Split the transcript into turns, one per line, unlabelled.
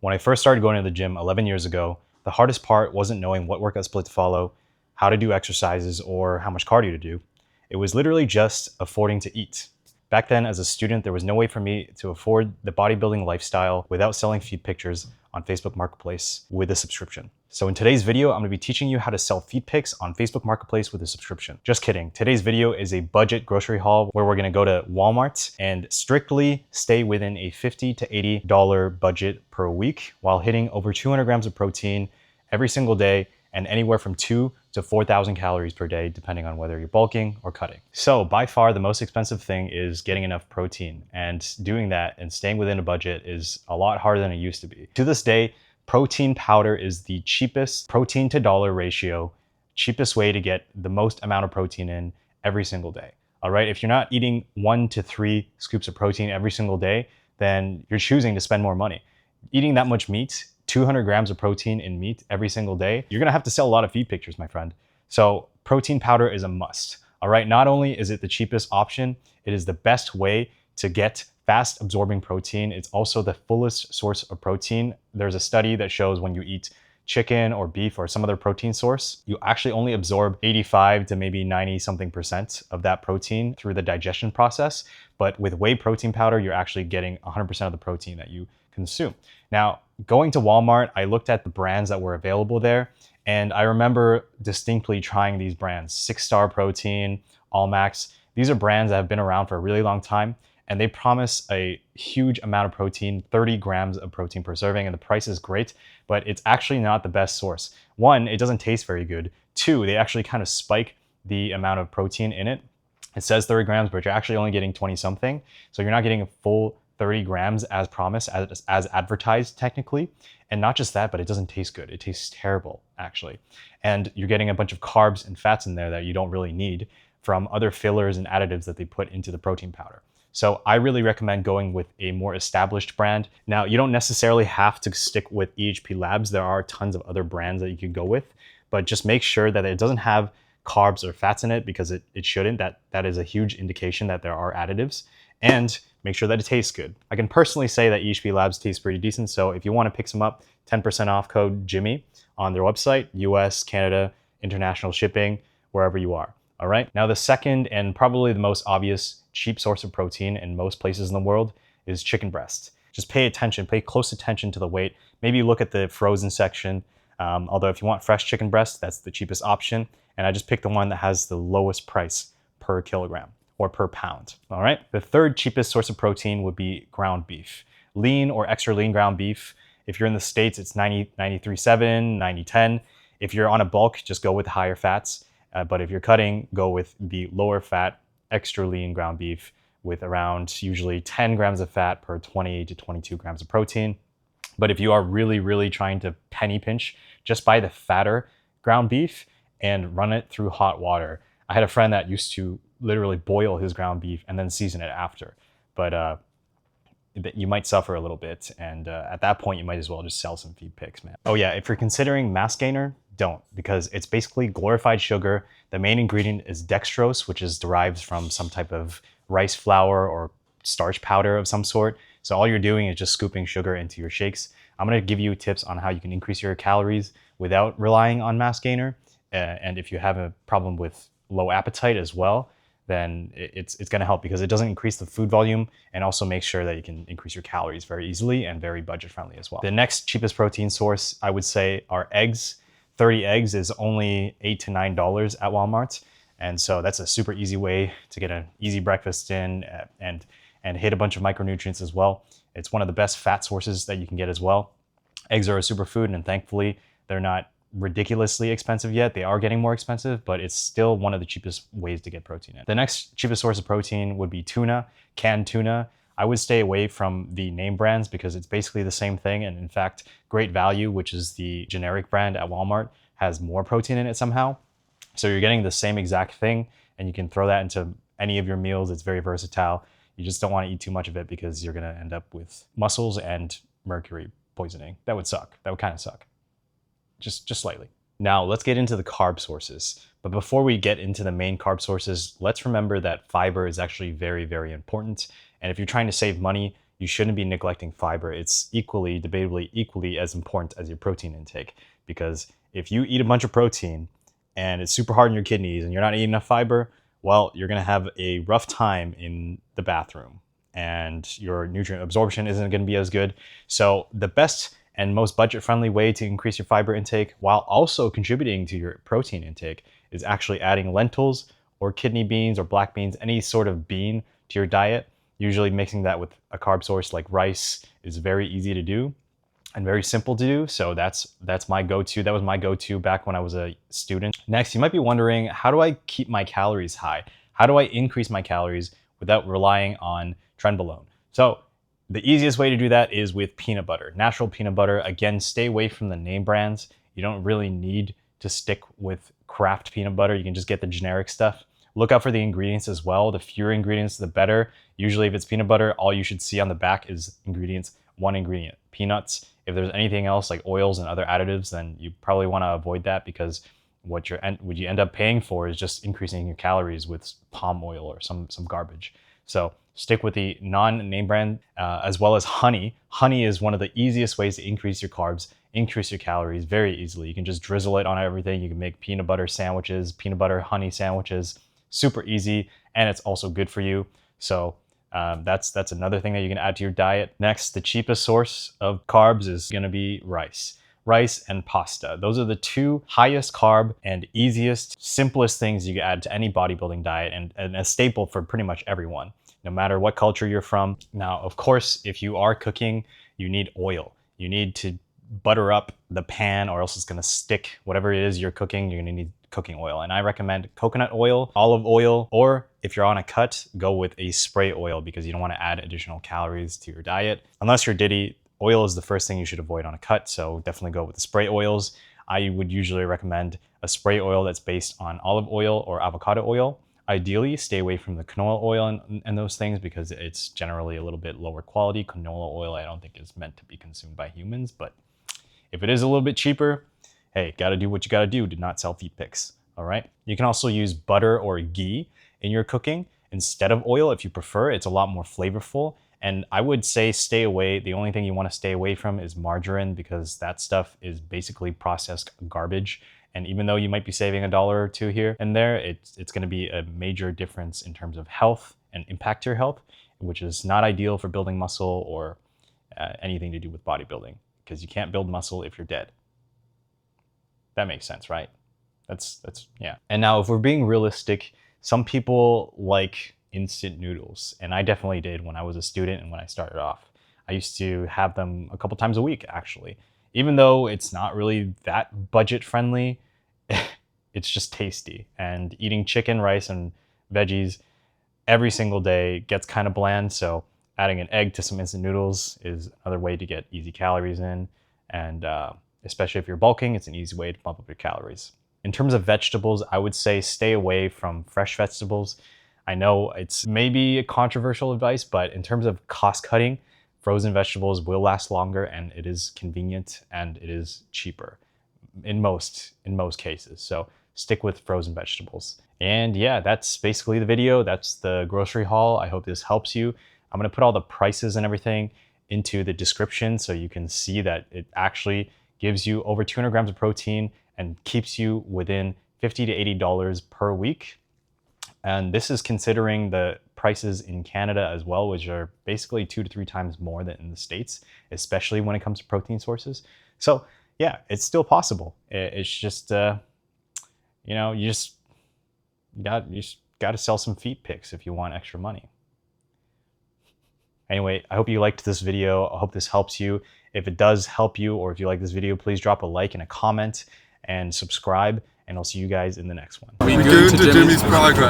When I first started going to the gym 11 years ago, the hardest part wasn't knowing what workout split to follow, how to do exercises, or how much cardio to do. It was literally just affording to eat. Back then, as a student, there was no way for me to afford the bodybuilding lifestyle without selling feed pictures on Facebook Marketplace with a subscription. So in today's video, I'm gonna be teaching you how to sell feed pics on Facebook Marketplace with a subscription. Just kidding. Today's video is a budget grocery haul where we're gonna go to Walmart and strictly stay within a $50 to $80 budget per week while hitting over 200 grams of protein every single day and anywhere from 2 to 4,000 calories per day, depending on whether you're bulking or cutting. So by far, the most expensive thing is getting enough protein, and doing that and staying within a budget is a lot harder than it used to be. To this day, protein powder is the cheapest protein to dollar ratio, cheapest way to get the most amount of protein in every single day. All right, if you're not eating 1 to 3 scoops of protein every single day, then you're choosing to spend more money. Eating that much meat, 200 grams of protein in meat every single day, you're gonna have to sell a lot of feed pictures, my friend. So protein powder is a must. All right, not only is it the cheapest option, it is the best way to get fast absorbing protein. It's also the fullest source of protein. There's a study that shows when you eat chicken or beef or some other protein source, you actually only absorb 85 to maybe 90 something percent of that protein through the digestion process. But with whey protein powder, you're actually getting 100% of the protein that you consume. Now, going to Walmart, I looked at the brands that were available there, and I remember distinctly trying these brands: 6-Star Protein, Allmax. These are brands that have been around for a really long time, and they promise a huge amount of protein, 30 grams of protein per serving, and the price is great, but it's actually not the best source. One, it doesn't taste very good. Two, they actually kind of spike the amount of protein in it. It says 30 grams, but you're actually only getting 20 something. So you're not getting a full 30 grams as promised, as advertised technically. And not just that, but it doesn't taste good. It tastes terrible, actually. And you're getting a bunch of carbs and fats in there that you don't really need from other fillers and additives that they put into the protein powder. So I really recommend going with a more established brand. Now, you don't necessarily have to stick with EHP Labs. There are tons of other brands that you could go with, but just make sure that it doesn't have carbs or fats in it, because it shouldn't. That is a huge indication that there are additives. And make sure that it tastes good. I can personally say that EHP Labs tastes pretty decent, so if you want to pick some up, 10% off code Jimmy on their website, US, Canada, international shipping, wherever you are. All right. Now, the second and probably the most obvious cheap source of protein in most places in the world is chicken breast. Just pay attention, pay close attention to the weight. Maybe look at the frozen section. Although if you want fresh chicken breast, that's the cheapest option. And I just picked the one that has the lowest price per kilogram or per pound. All right. The third cheapest source of protein would be ground beef. Lean or extra lean ground beef. If you're in the States, it's 93.7, 90.10. If you're on a bulk, just go with higher fats. But if you're cutting, go with the lower fat, extra lean ground beef with around usually 10 grams of fat per 20 to 22 grams of protein. But if you are really, really trying to penny pinch, just buy the fatter ground beef and run it through hot water. I had a friend that used to literally boil his ground beef and then season it after. But you might suffer a little bit. And at that point, you might as well just sell some feed pics, man. Oh yeah, if you're considering mass gainer, don't, because it's basically glorified sugar. The main ingredient is dextrose, which is derived from some type of rice flour or starch powder of some sort. So all you're doing is just scooping sugar into your shakes. I'm gonna give you tips on how you can increase your calories without relying on mass gainer. And if you have a problem with low appetite as well, then it's gonna help, because it doesn't increase the food volume and also makes sure that you can increase your calories very easily and very budget friendly as well. The next cheapest protein source, I would say, are eggs. 30 eggs is only $8 to $9 at Walmart. And so that's a super easy way to get an easy breakfast in and hit a bunch of micronutrients as well. It's one of the best fat sources that you can get as well. Eggs are a superfood, and thankfully they're not ridiculously expensive yet. They are getting more expensive, but it's still one of the cheapest ways to get protein in. The next cheapest source of protein would be tuna, canned tuna. I would stay away from the name brands because it's basically the same thing. And in fact, Great Value, which is the generic brand at Walmart, has more protein in it somehow. So you're getting the same exact thing, and you can throw that into any of your meals. It's very versatile. You just don't want to eat too much of it because you're going to end up with muscles and mercury poisoning. That would suck. That would kind of suck. Just slightly. Now let's get into the carb sources. But before we get into the main carb sources, let's remember that fiber is actually very, very important. And if you're trying to save money, you shouldn't be neglecting fiber. It's debatably equally as important as your protein intake, because if you eat a bunch of protein and it's super hard on your kidneys and you're not eating enough fiber, well, you're going to have a rough time in the bathroom and your nutrient absorption isn't going to be as good. So the best and most budget-friendly way to increase your fiber intake while also contributing to your protein intake is actually adding lentils or kidney beans or black beans, any sort of bean to your diet. Usually mixing that with a carb source like rice is very easy to do and very simple to do. So that's my go-to. That was my go-to back when I was a student. Next, you might be wondering, how do I keep my calories high? How do I increase my calories without relying on trenbolone? So the easiest way to do that is with peanut butter, natural peanut butter. Again, stay away from the name brands. You don't really need to stick with craft peanut butter. You can just get the generic stuff. Look out for the ingredients as well. The fewer ingredients, the better. Usually if it's peanut butter, all you should see on the back is ingredients, one ingredient, peanuts. If there's anything else like oils and other additives, then you probably want to avoid that, because what you end up paying for is just increasing your calories with palm oil or some garbage. So stick with the non-name brand, as well as honey. Honey is one of the easiest ways to increase your carbs, increase your calories very easily. You can just drizzle it on everything. You can make peanut butter sandwiches, peanut butter honey sandwiches. Super easy, and it's also good for you. So that's another thing that you can add to your diet. Next, the cheapest source of carbs is going to be rice. Rice and pasta. Those are the two highest carb and easiest, simplest things you can add to any bodybuilding diet, and a staple for pretty much everyone, no matter what culture you're from. Now, of course, if you are cooking, you need oil. You need to butter up the pan, or else it's going to stick. Whatever it is you're cooking, you're going to need cooking oil. And I recommend coconut oil, olive oil, or if you're on a cut, go with a spray oil, because you don't want to add additional calories to your diet. Unless you're Diddy, oil is the first thing you should avoid on a cut, so definitely go with the spray oils. I would usually recommend a spray oil that's based on olive oil or avocado oil. Ideally, stay away from the canola oil and those things, because it's generally a little bit lower quality. Canola oil, I don't think is meant to be consumed by humans, but if it is a little bit cheaper, hey, gotta do what you gotta do to not sell feet pics, all right? You can also use butter or ghee in your cooking instead of oil if you prefer. It's a lot more flavorful. And I would say stay away. The only thing you want to stay away from is margarine, because that stuff is basically processed garbage. And even though you might be saving $1 or $2 here and there, it's going to be a major difference in terms of health and impact to your health, which is not ideal for building muscle or anything to do with bodybuilding, because you can't build muscle if you're dead. That makes sense, right? That's yeah. And now, if we're being realistic, some people like instant noodles, and I definitely did when I was a student and when I started off. I used to have them a couple times a week, actually. Even though it's not really that budget friendly, it's just tasty. And eating chicken, rice, and veggies every single day gets kind of bland, so adding an egg to some instant noodles is another way to get easy calories in. And especially if you're bulking, it's an easy way to bump up your calories. In terms of vegetables, I would say stay away from fresh vegetables. I know it's maybe a controversial advice, but in terms of cost cutting, frozen vegetables will last longer, and it is convenient and it is cheaper in most cases. So stick with frozen vegetables. And yeah, that's basically the video. That's the grocery haul. I hope this helps you. I'm gonna put all the prices and everything into the description so you can see that it actually gives you over 200 grams of protein and keeps you within $50 to $80 per week. And this is considering the prices in Canada as well, which are basically 2 to 3 times more than in the States, especially when it comes to protein sources. So yeah, it's still possible. It's just, you know, you just got to sell some feet pics if you want extra money. Anyway, I hope you liked this video. I hope this helps you. If it does help you, or if you like this video, please drop a like and a comment and subscribe, and I'll see you guys in the next one.
We go to Jimmy's progress.